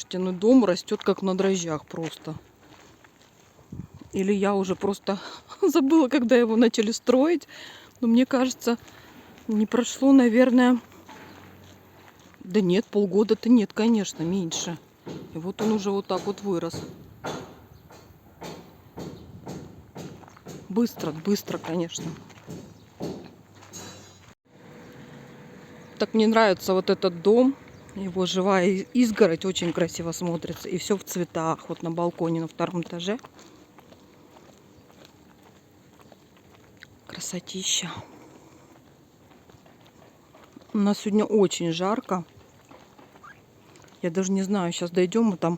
Слушайте, ну дом растет как на дрожжах просто. Или я уже просто забыла, когда его начали строить. Но мне кажется, не прошло, наверное... Да нет, полгода-то нет, конечно, меньше. И вот он уже вот так вот вырос. Быстро, быстро, конечно. Так мне нравится вот этот дом. Его живая изгородь очень красиво смотрится. И все в цветах. Вот на балконе на втором этаже. Красотища. У нас сегодня очень жарко. Я даже не знаю, сейчас дойдем, и там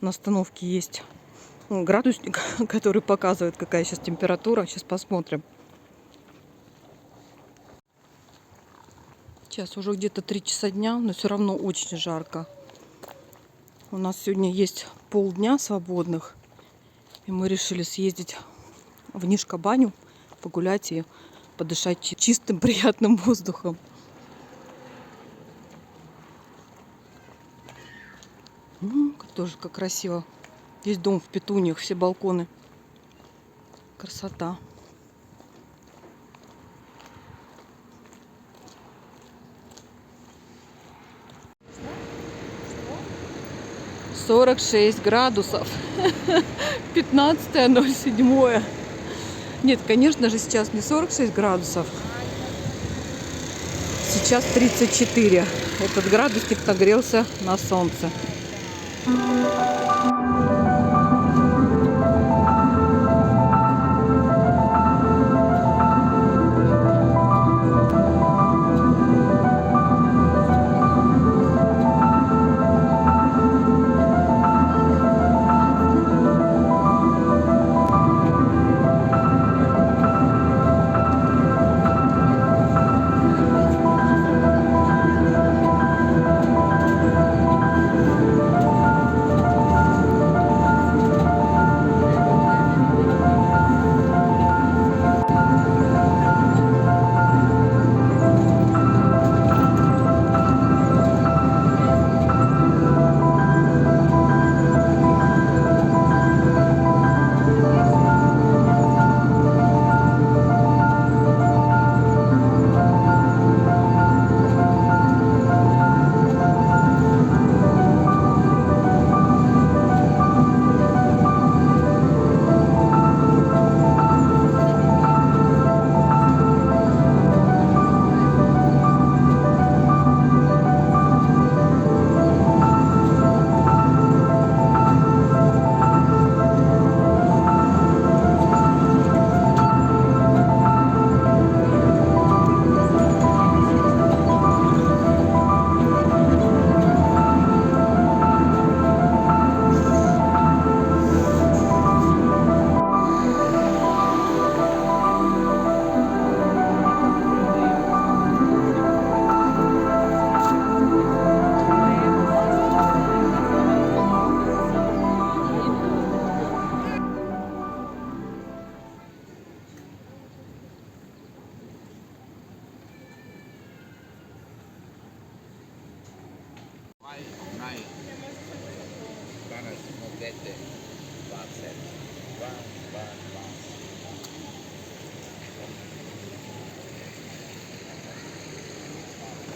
на остановке есть градусник, который показывает, какая сейчас температура. Сейчас посмотрим. Сейчас уже где-то 3 часа дня, но все равно очень жарко. У нас сегодня есть полдня свободных. И мы решили съездить в Нишка-баню, погулять и подышать чистым, приятным воздухом. Тоже как красиво. Весь дом в петуниях, все балконы. Красота. — 46 градусов. 15.07. Нет, конечно же, сейчас не 46 градусов. Сейчас 34. Этот градусник нагрелся на солнце.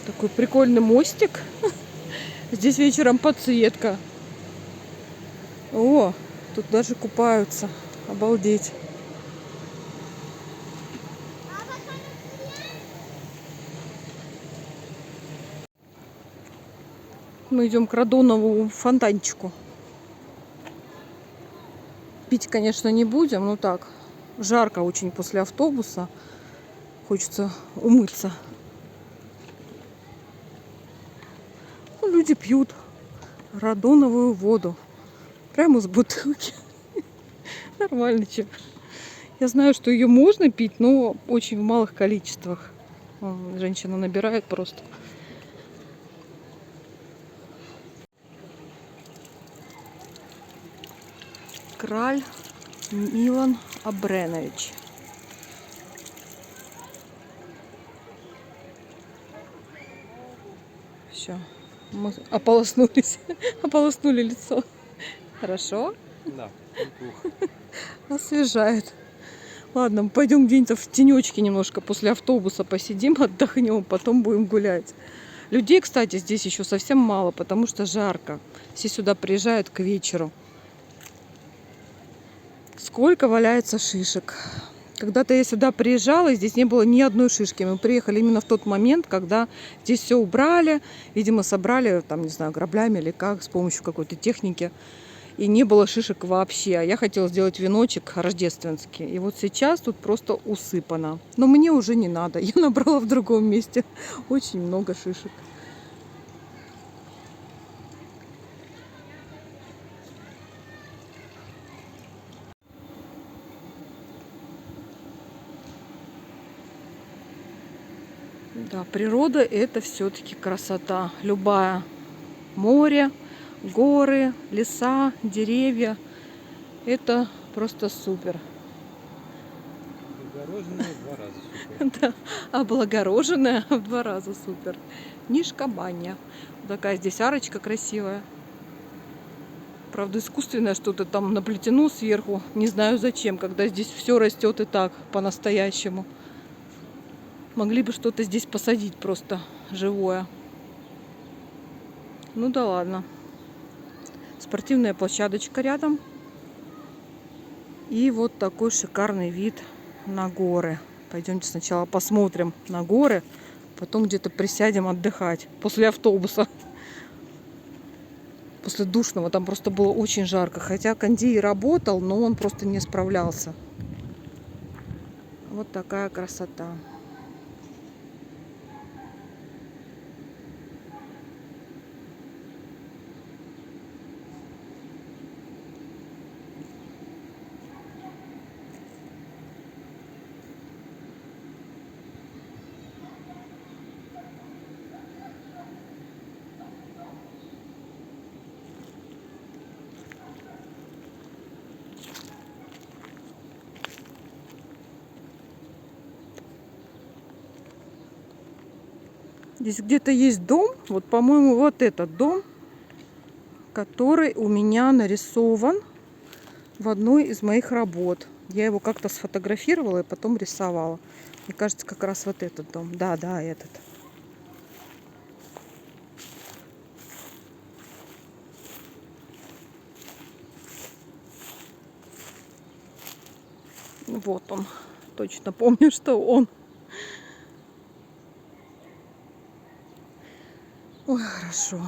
Такой прикольный мостик. Здесь вечером подсветка. О, тут даже купаются. Обалдеть. Мы идем к Радонову фонтанчику. Пить, конечно, не будем, но так. Жарко очень после автобуса. Хочется умыться. Ну, люди пьют радоновую воду. Прямо с бутылки. Нормально, че. Я знаю, что ее можно пить, но очень в малых количествах. Женщина набирает просто. Краль Милан Абренович. Все. Мы ополоснулись, ополоснули лицо. Хорошо? Да, неплохо. Освежает. Ладно, мы пойдем где-нибудь в тенечке немножко после автобуса посидим, отдохнем, потом будем гулять. Людей, кстати, здесь еще совсем мало, потому что жарко. Все сюда приезжают к вечеру. Сколько валяется шишек. Когда-то я сюда приезжала, и здесь не было ни одной шишки. Мы приехали именно в тот момент, когда здесь все убрали. Видимо, собрали, там, не знаю, граблями или как, с помощью какой-то техники. И не было шишек вообще. А я хотела сделать веночек рождественский. И вот сейчас тут просто усыпано. Но мне уже не надо. Я набрала в другом месте очень много шишек. Да, природа это все-таки красота. Любая. Море, горы, леса, деревья. Это просто супер. Огороженная в 2 раза супер. Да, облагороженная в 2 раза супер. Нишка баня. Такая здесь арочка красивая. Правда, искусственное что-то там наплетено сверху. Не знаю зачем, когда здесь все растет и так, по-настоящему. Могли бы что-то здесь посадить просто живое. Ну да ладно. Спортивная площадочка рядом. И вот такой шикарный вид на горы. Пойдемте сначала посмотрим на горы, потом где-то присядем отдыхать после автобуса. После душного, там просто было очень жарко. Хотя кондей работал, но он просто не справлялся. Вот такая красота. Здесь где-то есть дом, вот, по-моему, вот этот дом, который у меня нарисован в одной из моих работ. Я его как-то сфотографировала и потом рисовала. Мне кажется, как раз вот этот дом. Да, да, этот. Вот он. Точно помню, что он. Ой, хорошо.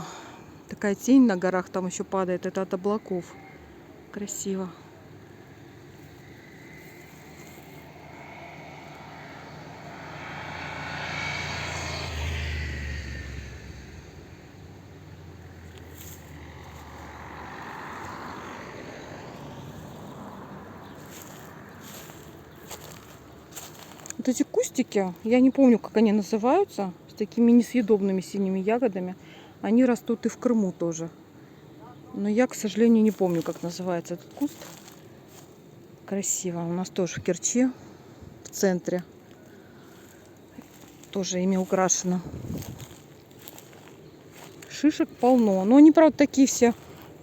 Такая тень на горах там еще падает. Это от облаков. Красиво. Вот эти кустики, я не помню, как они называются, с такими несъедобными синими ягодами. Они растут и в Крыму тоже. Но я, к сожалению, не помню, как называется этот куст. Красиво. У нас тоже в Керчи, в центре. Тоже ими украшено. Шишек полно. Но они, правда, такие все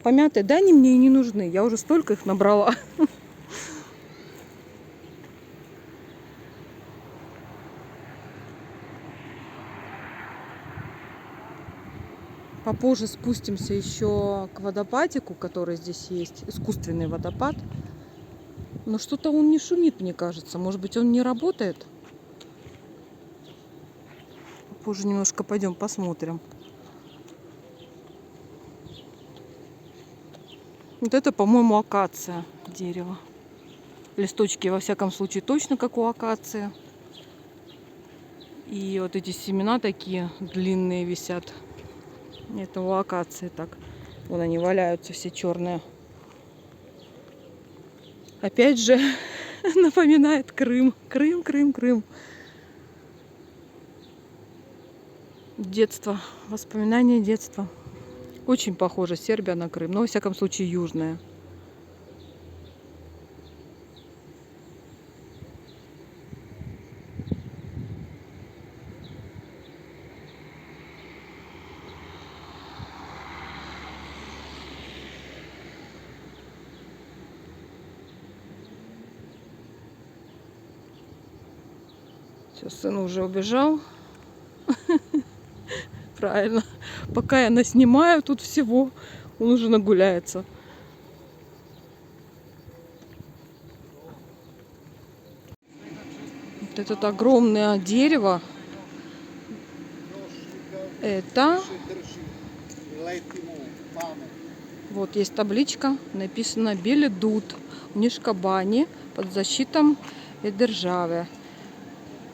помятые. Да, они мне и не нужны. Я уже столько их набрала. Попозже спустимся еще к водопадику, который здесь есть. Искусственный водопад. Но что-то он не шумит, мне кажется. Может быть, он не работает? Попозже немножко пойдем посмотрим. Вот это, по-моему, акация дерево. Листочки, во всяком случае, точно как у акации. И вот эти семена такие длинные висят. Это у акации так. Вон они валяются все черные. Опять же, напоминает Крым. Крым, Крым, Крым. Детство. Воспоминания детства. Очень похоже Сербия на Крым. Но, во всяком случае, южная. Все, сын уже убежал. Правильно. Пока я наснимаю тут всего, он уже нагуляется. Вот это огромное дерево. Это... Вот есть табличка, написано «Беледуд в Нишкабані под защитом державы».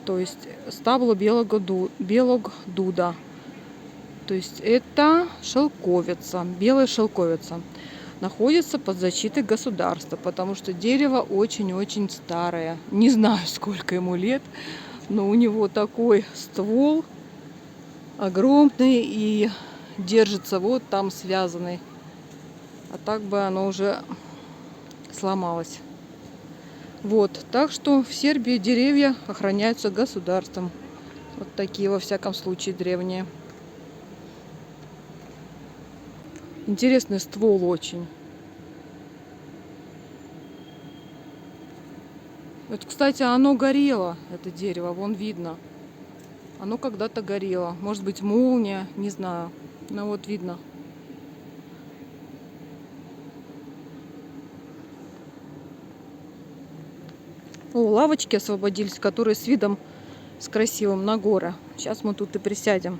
То есть стабло белого дуда. То есть это шелковица, белая шелковица. Находится под защитой государства, потому что дерево очень-очень старое. Не знаю, сколько ему лет, но у него такой ствол огромный и держится вот там связанный. А так бы оно уже сломалось. Вот, так что в Сербии деревья охраняются государством. Вот такие, во всяком случае, древние. Интересный ствол очень. Вот, кстати, оно горело, это дерево, вон видно. Оно когда-то горело. Может быть, молния, не знаю. Но вот видно. О, лавочки освободились, которые с видом, с красивым на горы. Сейчас мы тут и присядем.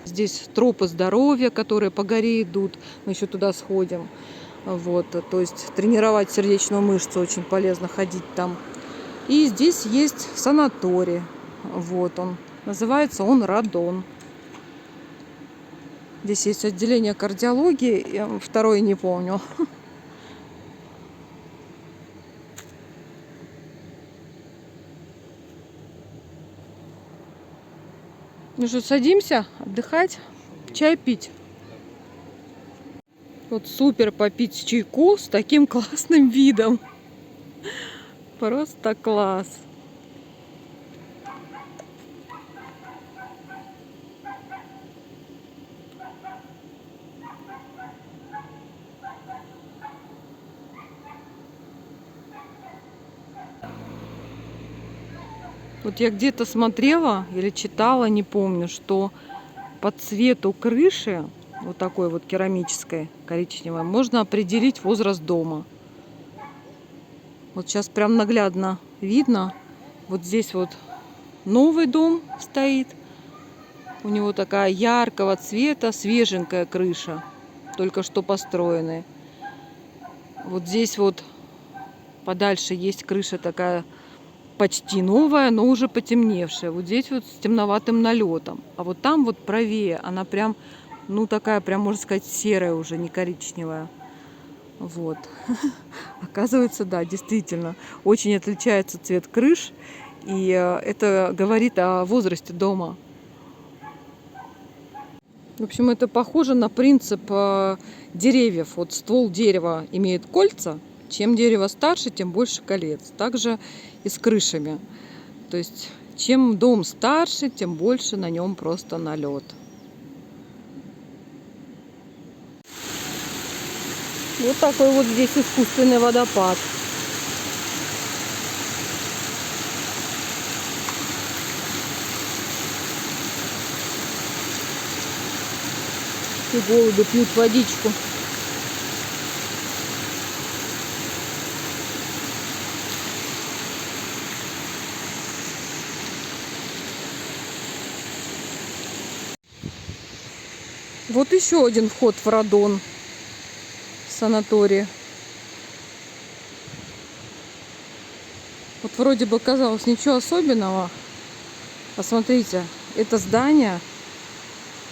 Здесь тропы здоровья, которые по горе идут. Мы еще туда сходим. Вот, то есть тренировать сердечную мышцу очень полезно, ходить там. И здесь есть санаторий. Вот он. Называется он Радон. Здесь есть отделение кардиологии. Второе не помню. Ну что, садимся отдыхать, чай пить. Вот супер попить чайку с таким классным видом. Просто класс. Вот я где-то смотрела или читала, не помню, что по цвету крыши, вот такой вот керамической, коричневой, можно определить возраст дома. Вот сейчас прям наглядно видно. Вот здесь вот новый дом стоит. У него такая яркого цвета, свеженькая крыша, только что построенная. Вот здесь вот подальше есть крыша такая почти новая, но уже потемневшая. Вот здесь вот с темноватым налетом. А вот там вот правее она прям, ну такая прям, можно сказать, серая уже, не коричневая. Вот. Оказывается, да, действительно, очень отличается цвет крыш. И это говорит о возрасте дома. В общем, это похоже на принцип деревьев. Вот ствол дерева имеет кольца. Чем дерево старше, тем больше колец. Также и с крышами. То есть, чем дом старше, тем больше на нем просто налет. Вот такой вот здесь искусственный водопад. И голуби пьют водичку. Вот еще один вход в Радон. Санаторий. Вот вроде бы казалось ничего особенного. Посмотрите, это здание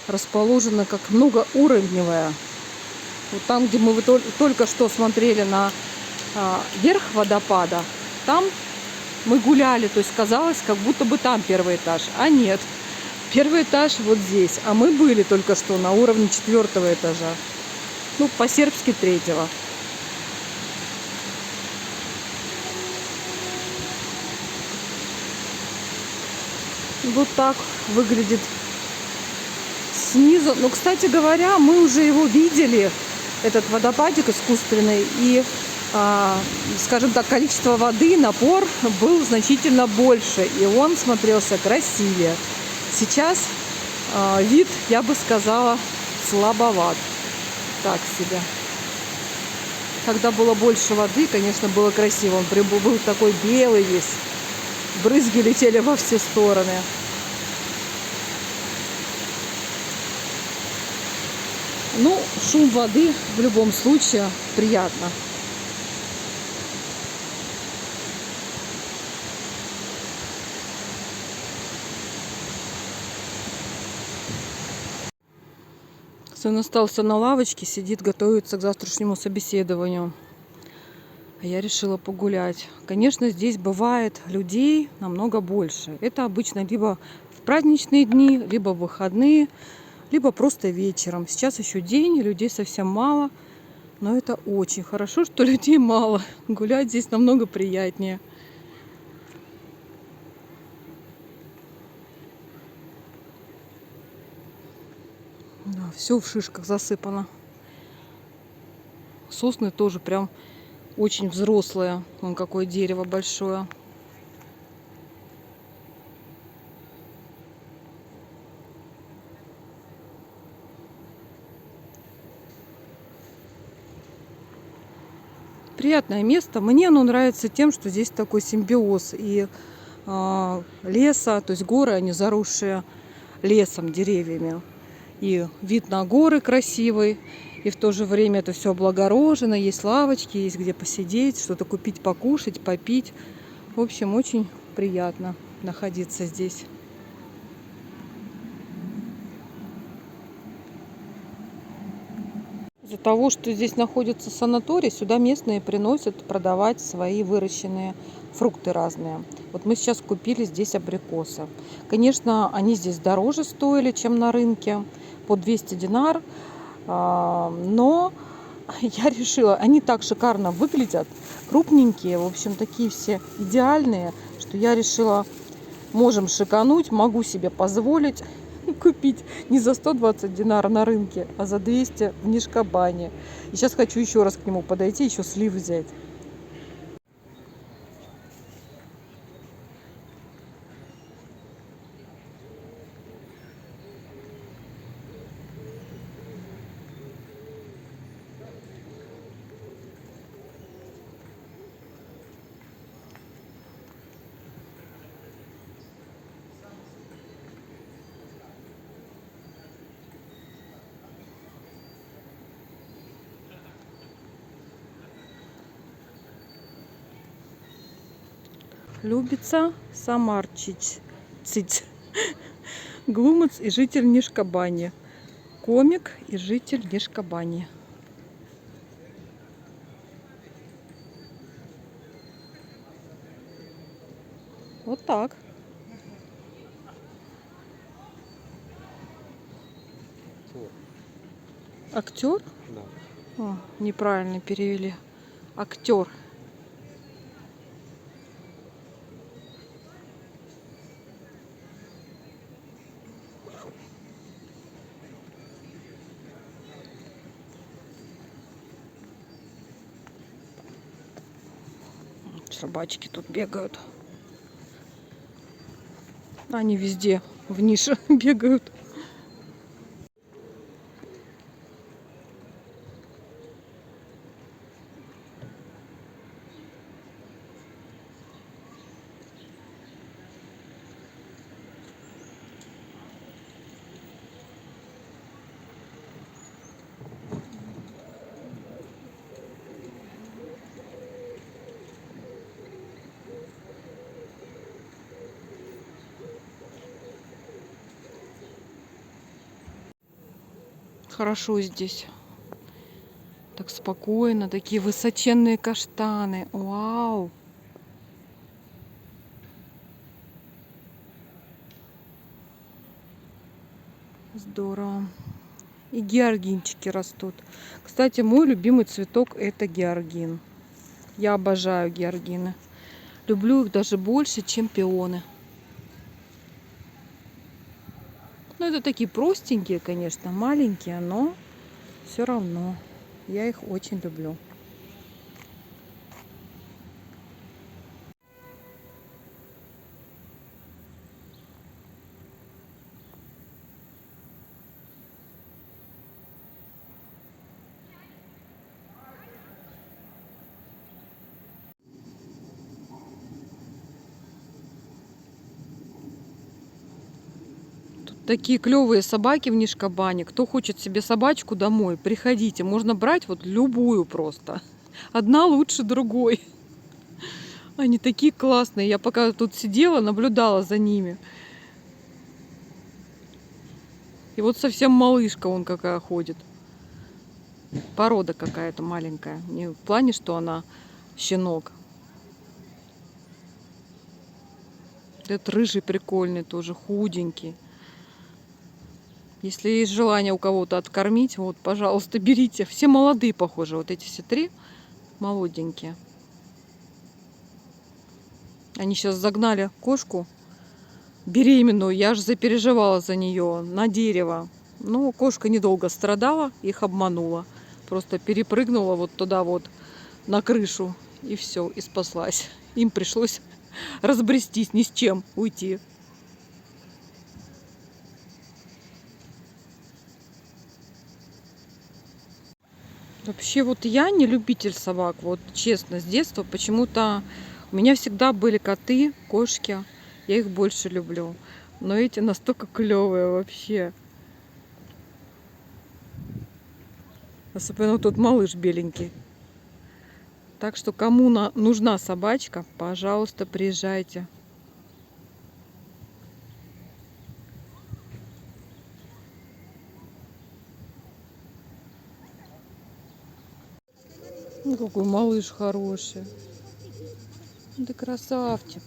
расположено как многоуровневое. Вот там, где мы только что смотрели на верх водопада, там мы гуляли, то есть казалось, как будто бы там первый этаж. А нет, первый этаж вот здесь. А мы были только что на уровне 4-го этажа. Ну, по-сербски 3-го. Вот так выглядит снизу. Но, кстати говоря, мы уже его видели, этот водопадик искусственный. И, скажем так, количество воды, напор был значительно больше. И он смотрелся красивее. Сейчас вид, я бы сказала, слабоват. Так себе. Когда было больше воды, конечно, было красиво. Он был такой белый весь. Брызги летели во все стороны. Ну, шум воды в любом случае приятно. Сын остался на лавочке, сидит, готовится к завтрашнему собеседованию. А я решила погулять. Конечно, здесь бывает людей намного больше. Это обычно либо в праздничные дни, либо в выходные, либо просто вечером. Сейчас еще день, людей совсем мало. Но это очень хорошо, что людей мало. Гулять здесь намного приятнее. Да, все в шишках засыпано. Сосны тоже прям очень взрослые. Вон какое дерево большое. Приятное место. Мне оно нравится тем, что здесь такой симбиоз и леса, то есть горы, они заросшие лесом, деревьями. И вид на горы красивый, и в то же время это все облагорожено, есть лавочки, есть где посидеть, что-то купить, покушать, попить. В общем, очень приятно находиться здесь. Из-за того, что здесь находится санаторий, сюда местные приносят продавать свои выращенные фрукты разные. Вот мы сейчас купили здесь абрикосы. Конечно, они здесь дороже стоили, чем на рынке, по 200 динар. Но я решила, они так шикарно выглядят, крупненькие, в общем, такие все идеальные, что я решила, можем шикануть, могу себе позволить купить не за 120 динар на рынке, а за 200 в Нишкобане. И сейчас хочу еще раз к нему подойти, еще слив взять. Любится Самарчич, глумец и житель Нишкобани, комик и житель Нишкобани. Вот так. Актер? Да. О, неправильно перевели. Актер. Собачки тут бегают. Они везде в нише бегают. Хорошо здесь. Так спокойно. Такие высоченные каштаны. Вау! Здорово. И георгинчики растут. Кстати, мой любимый цветок это георгин. Я обожаю георгины. Люблю их даже больше, чем пионы. Ну, это такие простенькие, конечно, маленькие, но все равно я их очень люблю. Такие клевые собаки в Нишкобане. Кто хочет себе собачку домой, приходите. Можно брать вот любую просто. Одна лучше другой. Они такие классные. Я пока тут сидела, наблюдала за ними. И вот совсем малышка вон какая ходит. Порода какая-то маленькая. Не в плане, что она щенок. Этот рыжий прикольный тоже, худенький. Если есть желание у кого-то откормить, вот, пожалуйста, берите. Все молодые, похоже. Вот эти все три молоденькие. Они сейчас загнали кошку беременную. Я аж запереживала за нее на дерево. Но кошка недолго страдала, их обманула. Просто перепрыгнула вот туда вот на крышу. И все, и спаслась. Им пришлось разбрестись, ни с чем уйти. Вообще вот я не любитель собак, вот честно, с детства почему-то у меня всегда были коты, кошки, я их больше люблю. Но эти настолько клевые вообще. Особенно тут малыш беленький. Так что кому нужна собачка, пожалуйста, приезжайте. Ну, какой малыш хороший. Ты красавчик.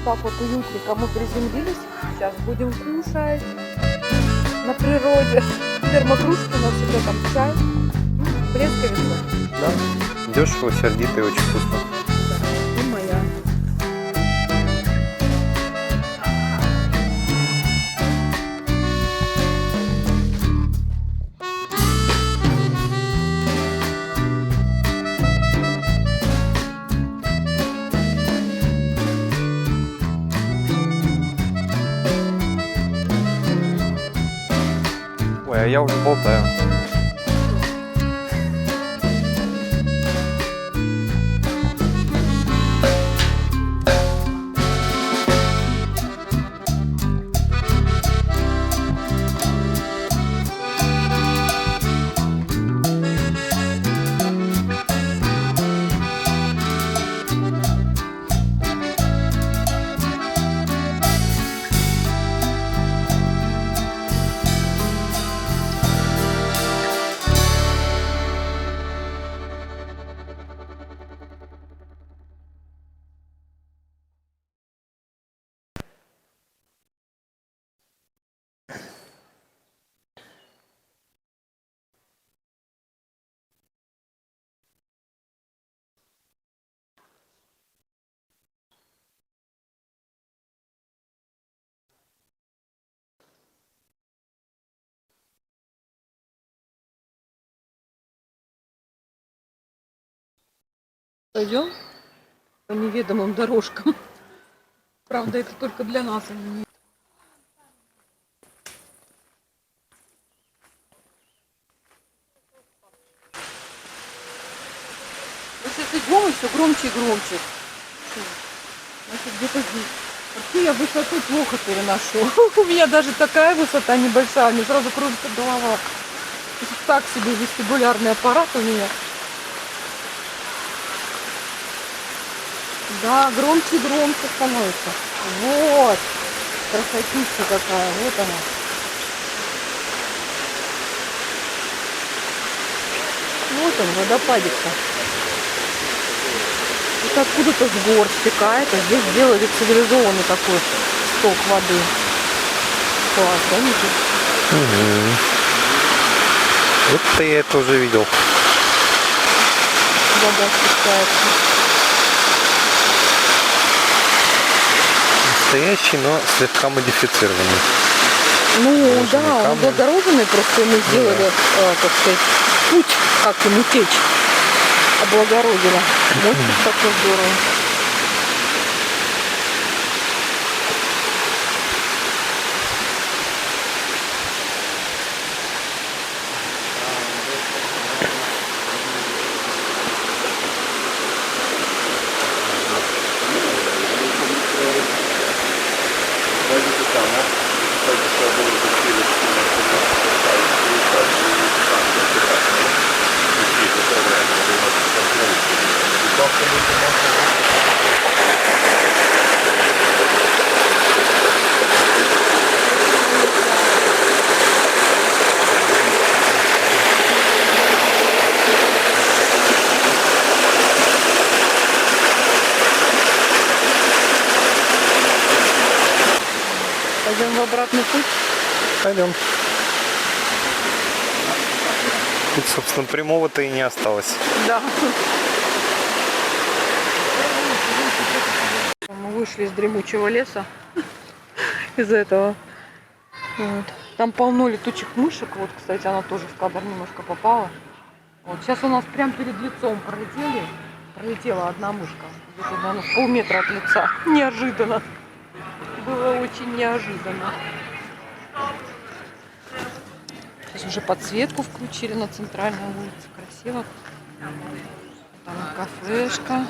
Так вот уютненько мы приземлились. Сейчас будем кушать на природе. Термокружки у нас уже там чай. Блесковица. Да, дешево, сердито и очень вкусно. И моя. Ой, а я уже болтаю. Пойдем по неведомым дорожкам. Правда, это только для нас, а не... Мы сейчас идем, и все громче и громче. Значит, где-то здесь. Вообще я высоту плохо переношу. У меня даже такая высота небольшая, мне сразу кружится голова. Так себе вестибулярный аппарат у меня. Да, громче и громче становится. Вот. Красотища какая. Вот она. Вот он, водопадик-то. Это откуда-то с гор стекает, а здесь сделали цивилизованный такой сток воды. Класс, да, Никита? Вот-то я это уже видел. Вода спускается. Настоящий, но слегка модифицированный. Ну да, он камни. облагороженный, просто ему сделали, как сказать, путь, как ему течь. Облагородила. Мостик такой здорово. Пойдем в обратный путь. Пойдем. Тут, собственно, прямого-то и не осталось. Да. Мы вышли из дремучего леса. Из этого. Вот. Там полно летучих мышек. Вот, кстати, она тоже в кадр немножко попала. Вот. Сейчас у нас прям перед лицом пролетела одна мышка. Где-то, наверное, в полметра от лица. Неожиданно. Было очень неожиданно. Сейчас уже подсветку включили на центральной улице. Красиво. Там кафешка.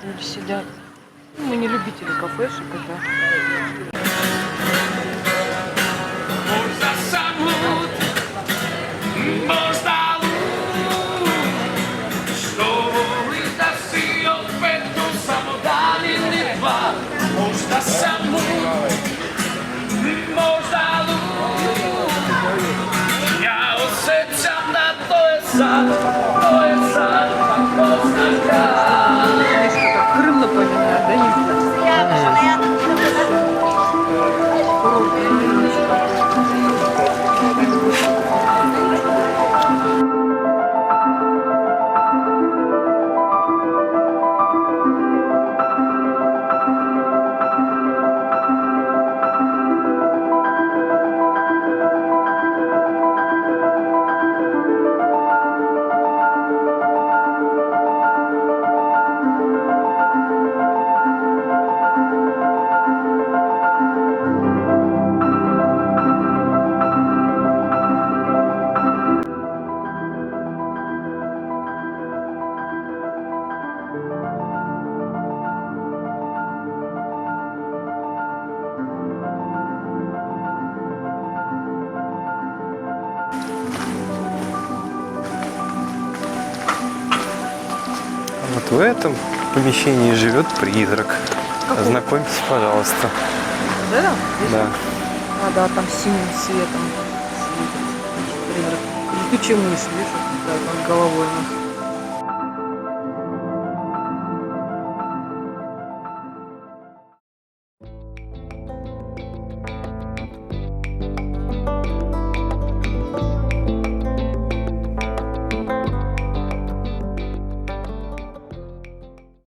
Люди сидят. Ну, мы не любители кафешек. Это... Как Крым напоминает, да, Никита? Вот в этом помещении живет призрак. Какой? Ознакомьтесь, пожалуйста. Да? Да. Вода там синим светом светит. Призрак. Летучая мышь, видишь, вот такая, как головой у нас.